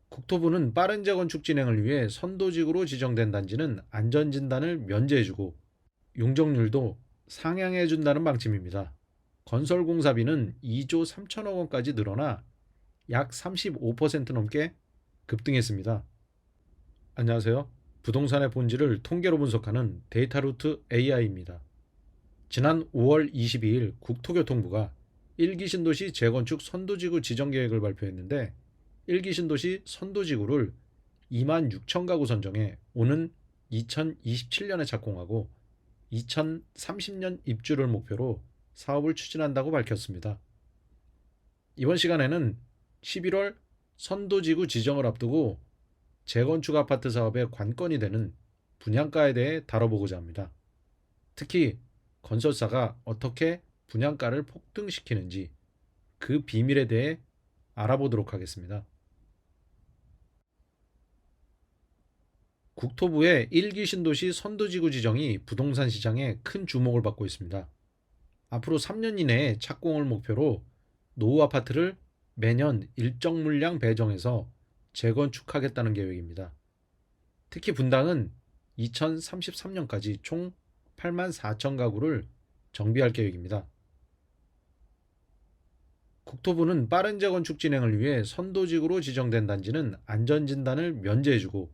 국토부는 빠른 재건축 진행을 위해 선도지구로 지정된 단지는 안전진단을 면제해주고 용적률도 상향해준다는 방침입니다. 건설공사비는 2조 3천억 원까지 늘어나 약 35% 넘게 급등했습니다. 안녕하세요. 부동산의 본질을 통계로 분석하는 데이터루트 AI입니다. 지난 5월 22일 국토교통부가 1기 신도시 재건축 선도지구 지정계획을 발표했는데 1기 신도시 선도지구를 2만 6천 가구 선정해 오는 2027년에 착공하고 2030년 입주를 목표로 사업을 추진한다고 밝혔습니다. 이번 시간에는 11월 선도지구 지정을 앞두고 재건축 아파트 사업의 관건이 되는 분양가에 대해 다뤄보고자 합니다. 특히 건설사가 어떻게 분양가를 폭등시키는지 그 비밀에 대해 알아보도록 하겠습니다. 국토부의 1기 신도시 선도지구 지정이 부동산 시장에 큰 주목을 받고 있습니다. 앞으로 3년 이내에 착공을 목표로 노후 아파트를 매년 일정 물량 배정해서 재건축하겠다는 계획입니다. 특히 분당은 2033년까지 총 8만 4천 가구를 정비할 계획입니다. 국토부는 빠른 재건축 진행을 위해 선도지구로 지정된 단지는 안전진단을 면제해주고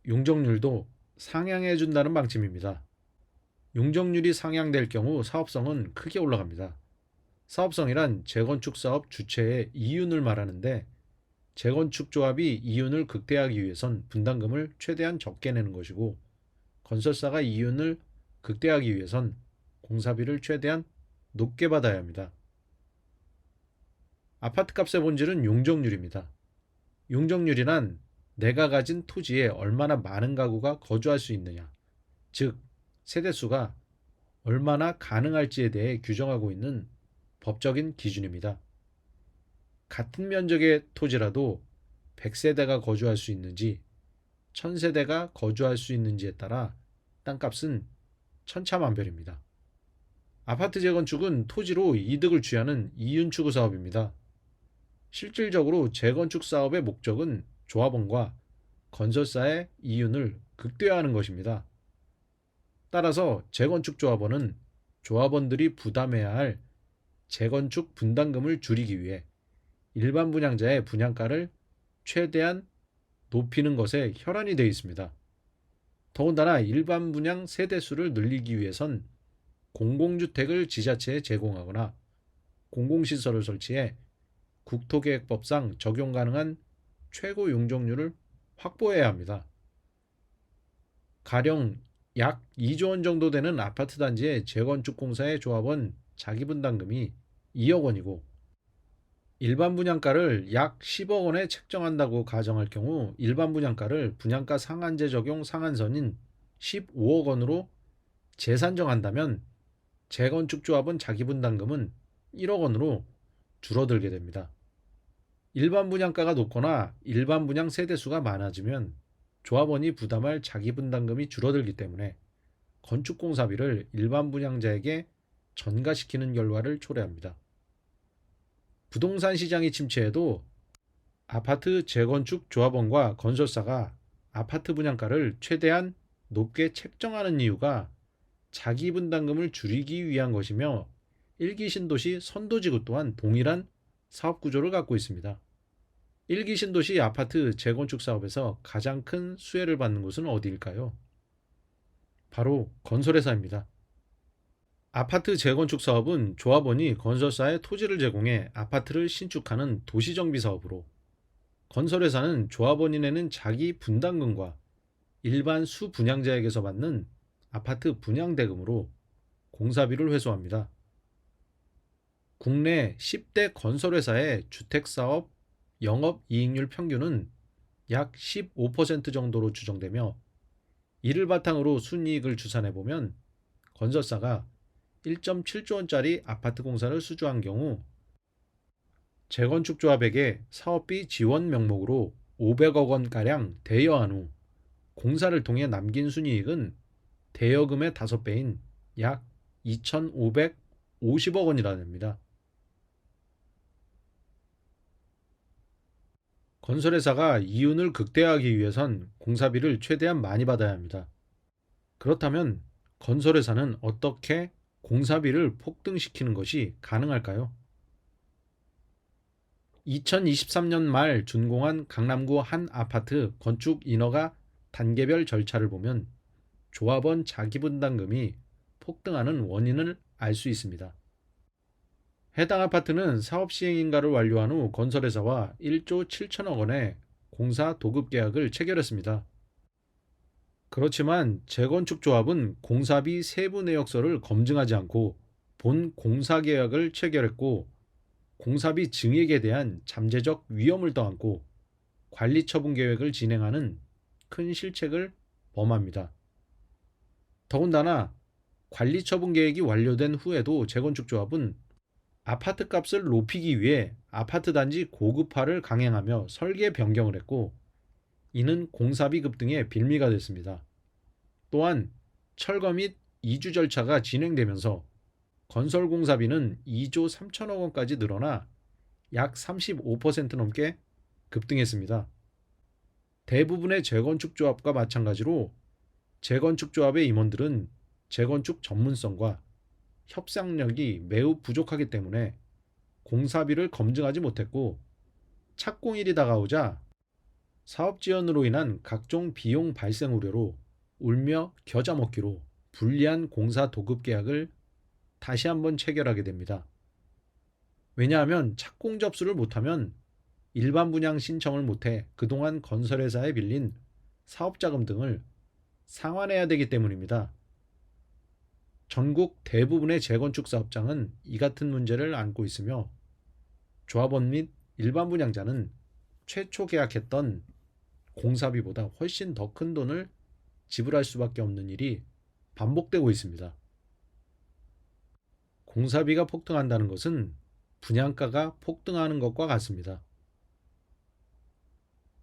용적률도 상향해준다는 방침입니다. 용적률이 상향될 경우 사업성은 크게 올라갑니다. 사업성이란 재건축 사업 주체의 이윤을 말하는데 재건축 조합이 이윤을 극대화하기 위해선 분담금을 최대한 적게 내는 것이고 건설사가 이윤을 극대화하기 위해선 공사비를 최대한 높게 받아야 합니다. 아파트값의 본질은 용적률입니다. 용적률이란 내가 가진 토지에 얼마나 많은 가구가 거주할 수 있느냐, 즉 세대수가 얼마나 가능할지에 대해 규정하고 있는 법적인 기준입니다. 같은 면적의 토지라도 100세대가 거주할 수 있는지 1000세대가 거주할 수 있는지에 따라 땅값은 천차만별입니다. 아파트 재건축은 토지로 이득을 취하는 이윤추구 사업입니다. 실질적으로 재건축 사업의 목적은 조합원과 건설사의 이윤을 극대화하는 것입니다. 따라서 재건축 조합원은 조합원들이 부담해야 할 재건축 분담금을 줄이기 위해 일반 분양자의 분양가를 최대한 높이는 것에 혈안이 되어 있습니다. 더군다나 일반 분양 세대수를 늘리기 위해선 공공주택을 지자체에 제공하거나 공공시설을 설치해 국토계획법상 적용 가능한 최고 용적률을 확보해야 합니다. 가령 약 2조 원 정도 되는 아파트 단지의 재건축 공사의 조합원 자기분담금이 2억 원이고 일반 분양가를 약 10억 원에 책정한다고 가정할 경우 일반 분양가를 분양가 상한제 적용 상한선인 15억 원으로 재산정한다면 재건축 조합원 자기분담금은 1억 원으로 줄어들게 됩니다. 일반 분양가가 높거나 일반 분양 세대수가 많아지면 조합원이 부담할 자기분담금이 줄어들기 때문에 건축공사비를 일반 분양자에게 전가시키는 결과를 초래합니다. 부동산 시장이 침체해도 아파트 재건축 조합원과 건설사가 아파트 분양가를 최대한 높게 책정하는 이유가 자기 분담금을 줄이기 위한 것이며 1기 신도시 선도지구 또한 동일한 사업 구조를 갖고 있습니다. 1기 신도시 아파트 재건축 사업에서 가장 큰 수혜를 받는 곳은 어디일까요? 바로 건설회사입니다. 아파트 재건축 사업은 조합원이 건설사에 토지를 제공해 아파트를 신축하는 도시정비 사업으로 건설회사는 조합원이 내는 자기 분담금과 일반 수분양자에게서 받는 아파트 분양대금으로 공사비를 회수합니다. 국내 10대 건설회사의 주택사업 영업이익률 평균은 약 15% 정도로 추정되며 이를 바탕으로 순이익을 추산해보면 건설사가 1.7조 원짜리 아파트 공사를 수주한 경우 재건축 조합에게 사업비 지원 명목으로 500억 원가량 대여한 후 공사를 통해 남긴 순이익은 대여금의 5배인 약 2,550억 원이라 됩니다. 건설회사가 이윤을 극대화하기 위해선 공사비를 최대한 많이 받아야 합니다. 그렇다면 건설회사는 어떻게 공사비를 폭등시키는 것이 가능할까요? 2023년 말 준공한 강남구 한 아파트 건축 인허가 단계별 절차를 보면 조합원 자기분담금이 폭등하는 원인을 알 수 있습니다. 해당 아파트는 사업 시행 인가를 완료한 후 건설회사와 1조 7천억 원의 공사 도급 계약을 체결했습니다. 그렇지만 재건축조합은 공사비 세부 내역서를 검증하지 않고 본 공사 계약을 체결했고 공사비 증액에 대한 잠재적 위험을 떠안고 관리 처분 계획을 진행하는 큰 실책을 범합니다. 더군다나 관리 처분 계획이 완료된 후에도 재건축조합은 아파트 값을 높이기 위해 아파트 단지 고급화를 강행하며 설계 변경을 했고 이는 공사비 급등의 빌미가 됐습니다. 또한 철거 및 이주 절차가 진행되면서 건설 공사비는 2조 3천억 원까지 늘어나 약 35% 넘게 급등했습니다. 대부분의 재건축조합과 마찬가지로 재건축조합의 임원들은 재건축 전문성과 협상력이 매우 부족하기 때문에 공사비를 검증하지 못했고 착공일이 다가오자 사업 지연으로 인한 각종 비용 발생 우려로 울며 겨자 먹기로 불리한 공사 도급 계약을 다시 한번 체결하게 됩니다. 왜냐하면 착공 접수를 못하면 일반 분양 신청을 못해 그동안 건설회사에 빌린 사업자금 등을 상환해야 되기 때문입니다. 전국 대부분의 재건축 사업장은 이 같은 문제를 안고 있으며 조합원 및 일반 분양자는 최초 계약했던 공사비보다 훨씬 더 큰 돈을 지불할 수밖에 없는 일이 반복되고 있습니다. 공사비가 폭등한다는 것은 분양가가 폭등하는 것과 같습니다.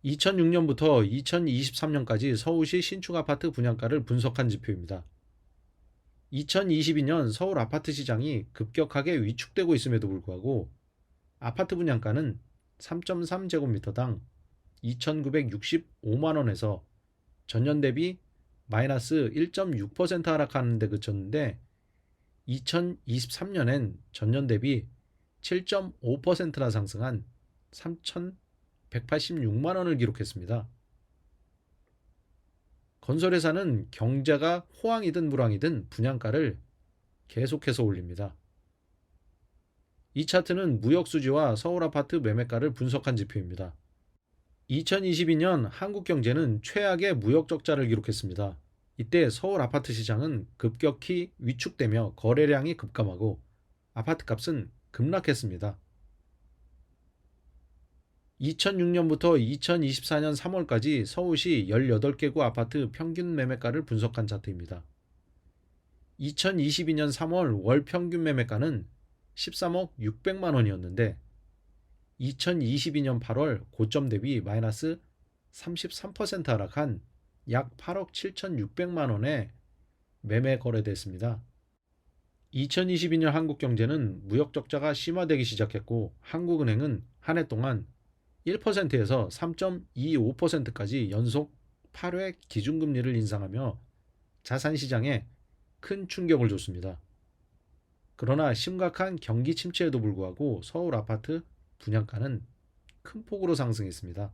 2006년부터 2023년까지 서울시 신축 아파트 분양가를 분석한 지표입니다. 2022년 서울 아파트 시장이 급격하게 위축되고 있음에도 불구하고 아파트 분양가는 3.3제곱미터당 2,965만 원에서 전년 대비 마이너스 1.6% 하락하는 데 그쳤는데 2023년엔 전년 대비 7.5%나 상승한 3,186만 원을 기록했습니다. 건설회사는 경제가 호황이든 불황이든 분양가를 계속해서 올립니다. 이 차트는 무역수지와 서울 아파트 매매가를 분석한 지표입니다. 2022년 한국 경제는 최악의 무역 적자를 기록했습니다. 이때 서울 아파트 시장은 급격히 위축되며 거래량이 급감하고 아파트 값은 급락했습니다. 2006년부터 2024년 3월까지 서울시 18개구 아파트 평균 매매가를 분석한 차트입니다. 2022년 3월 월 평균 매매가는 13억 600만 원이었는데 2022년 8월 고점 대비 마이너스 33% 하락한 약 8억 7,600만 원에 매매 거래됐습니다. 2022년 한국 경제는 무역 적자가 심화되기 시작했고 한국은행은 한 해 동안 1%에서 3.25%까지 연속 8회 기준금리를 인상하며 자산시장에 큰 충격을 줬습니다. 그러나 심각한 경기 침체에도 불구하고 서울 아파트 분양가는 큰 폭으로 상승했습니다.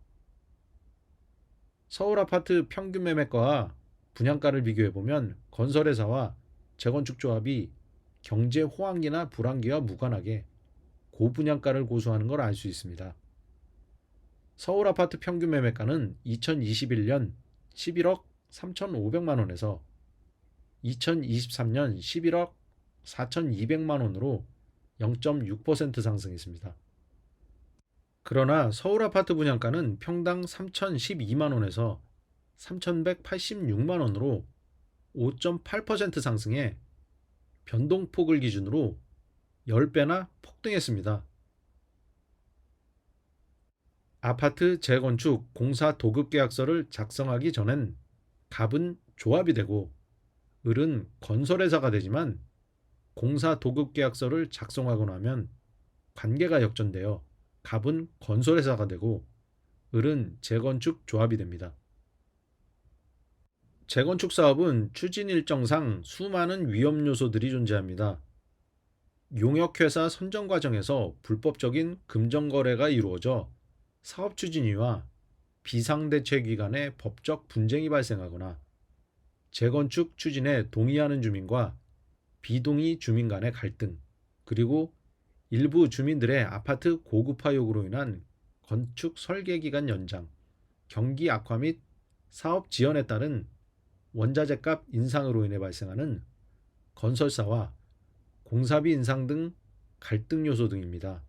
서울 아파트 평균 매매가와 분양가를 비교해보면 건설회사와 재건축조합이 경제 호황기나 불황기와 무관하게 고분양가를 고수하는 걸 알 수 있습니다. 서울 아파트 평균 매매가는 2021년 11억 3,500만 원에서 2023년 11억 4,200만 원으로 0.6% 상승했습니다. 그러나 서울 아파트 분양가는 평당 3,012만 원에서 3,186만 원으로 5.8% 상승해 변동폭을 기준으로 10배나 폭등했습니다. 아파트 재건축 공사 도급 계약서를 작성하기 전엔 갑은 조합이 되고 을은 건설회사가 되지만 공사 도급 계약서를 작성하고 나면 관계가 역전되어 갑은 건설회사가 되고 을은 재건축 조합이 됩니다. 재건축 사업은 추진 일정상 수많은 위험 요소들이 존재합니다. 용역회사 선정 과정에서 불법적인 금전 거래가 이루어져 사업 추진위와 비상대책위 간의 법적 분쟁이 발생하거나 재건축 추진에 동의하는 주민과 비동의 주민 간의 갈등, 그리고 일부 주민들의 아파트 고급화 요구로 인한 건축 설계 기간 연장, 경기 악화 및 사업 지연에 따른 원자재값 인상으로 인해 발생하는 건설사와 공사비 인상 등 갈등 요소 등입니다.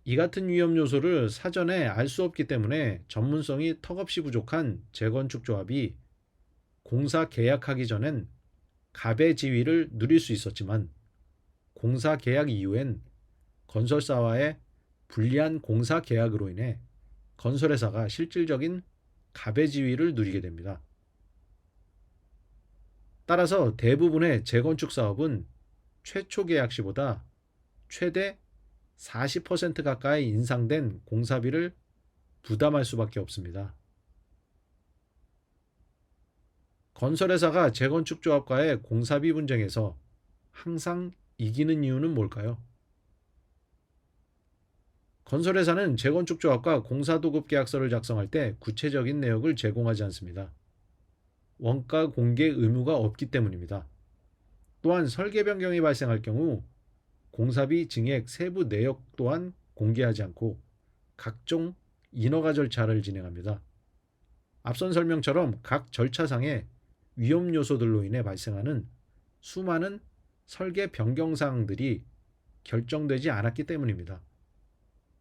이 같은 위험 요소를 사전에 알 수 없기 때문에 전문성이 턱없이 부족한 재건축 조합이 공사 계약하기 전엔 갑의 지위를 누릴 수 있었지만 공사 계약 이후엔 건설사와의 불리한 공사 계약으로 인해 건설회사가 실질적인 갑의 지위를 누리게 됩니다. 따라서 대부분의 재건축 사업은 최초 계약 시보다 최대 40% 가까이 인상된 공사비를 부담할 수밖에 없습니다. 건설회사가 재건축 조합과의 공사비 분쟁에서 항상 이기는 이유는 뭘까요? 건설회사는 재건축 조합과 공사도급 계약서를 작성할 때 구체적인 내역을 제공하지 않습니다. 원가 공개 의무가 없기 때문입니다. 또한 설계 변경이 발생할 경우 공사비 증액 세부 내역 또한 공개하지 않고 각종 인허가 절차를 진행합니다. 앞선 설명처럼 각 절차상의 위험 요소들로 인해 발생하는 수많은 설계 변경 사항들이 결정되지 않았기 때문입니다.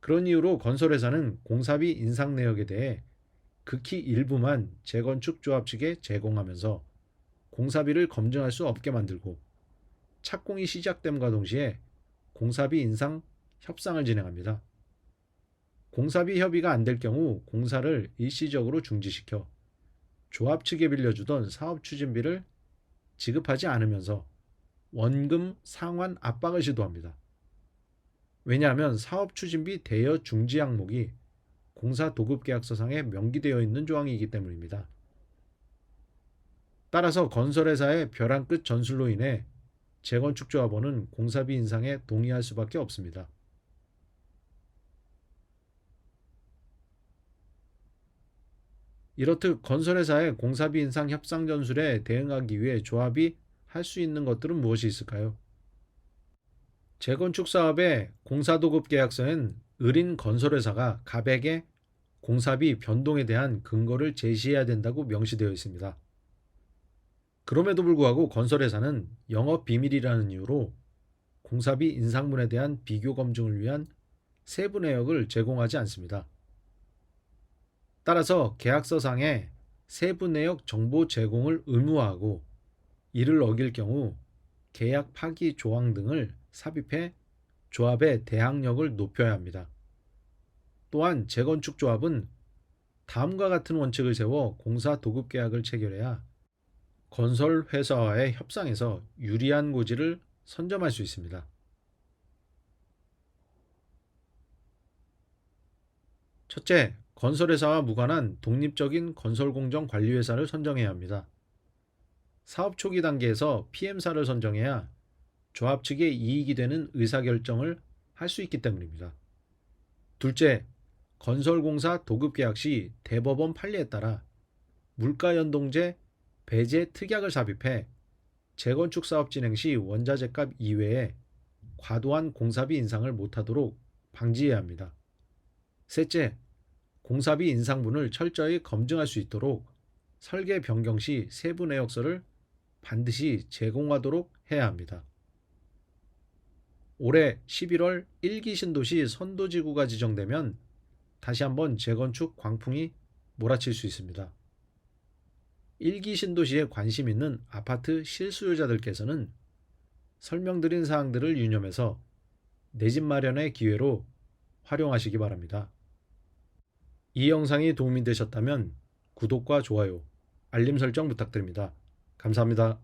그런 이유로 건설회사는 공사비 인상 내역에 대해 극히 일부만 재건축 조합 측에 제공하면서 공사비를 검증할 수 없게 만들고 착공이 시작됨과 동시에 공사비 인상 협상을 진행합니다. 공사비 협의가 안 될 경우 공사를 일시적으로 중지시켜 조합 측에 빌려주던 사업 추진비를 지급하지 않으면서 원금 상환 압박을 시도합니다. 왜냐하면 사업 추진비 대여 중지 항목이 공사 도급 계약서상에 명기되어 있는 조항이기 때문입니다. 따라서 건설회사의 벼랑 끝 전술로 인해 재건축 조합원은 공사비 인상에 동의할 수밖에 없습니다. 이렇듯 건설회사의 공사비 인상 협상 전술에 대응하기 위해 조합이 할 수 있는 것들은 무엇이 있을까요? 재건축 사업의 공사도급 계약서엔 을인 건설회사가 갑에게 공사비 변동에 대한 근거를 제시해야 된다고 명시되어 있습니다. 그럼에도 불구하고 건설회사는 영업 비밀이라는 이유로 공사비 인상분에 대한 비교 검증을 위한 세부 내역을 제공하지 않습니다. 따라서 계약서상에 세부 내역 정보 제공을 의무화하고 이를 어길 경우 계약 파기 조항 등을 삽입해 조합의 대항력을 높여야 합니다. 또한 재건축 조합은 다음과 같은 원칙을 세워 공사 도급 계약을 체결해야 건설 회사와의 협상에서 유리한 고지를 선점할 수 있습니다. 첫째, 건설회사와 무관한 독립적인 건설공정관리회사를 선정해야 합니다. 사업 초기 단계에서 PM사를 선정해야 조합 측에 이익이 되는 의사결정을 할 수 있기 때문입니다. 둘째, 건설공사 도급계약 시 대법원 판례에 따라 물가연동제 배제 특약을 삽입해 재건축 사업 진행 시 원자재값 이외에 과도한 공사비 인상을 못하도록 방지해야 합니다. 셋째, 공사비 인상분을 철저히 검증할 수 있도록 설계 변경 시 세부 내역서를 반드시 제공하도록 해야 합니다. 올해 11월 1기 신도시 선도지구가 지정되면 다시 한번 재건축 광풍이 몰아칠 수 있습니다. 1기 신도시에 관심 있는 아파트 실수요자들께서는 설명드린 사항들을 유념해서 내 집 마련의 기회로 활용하시기 바랍니다. 이 영상이 도움이 되셨다면 구독과 좋아요, 알림 설정 부탁드립니다. 감사합니다.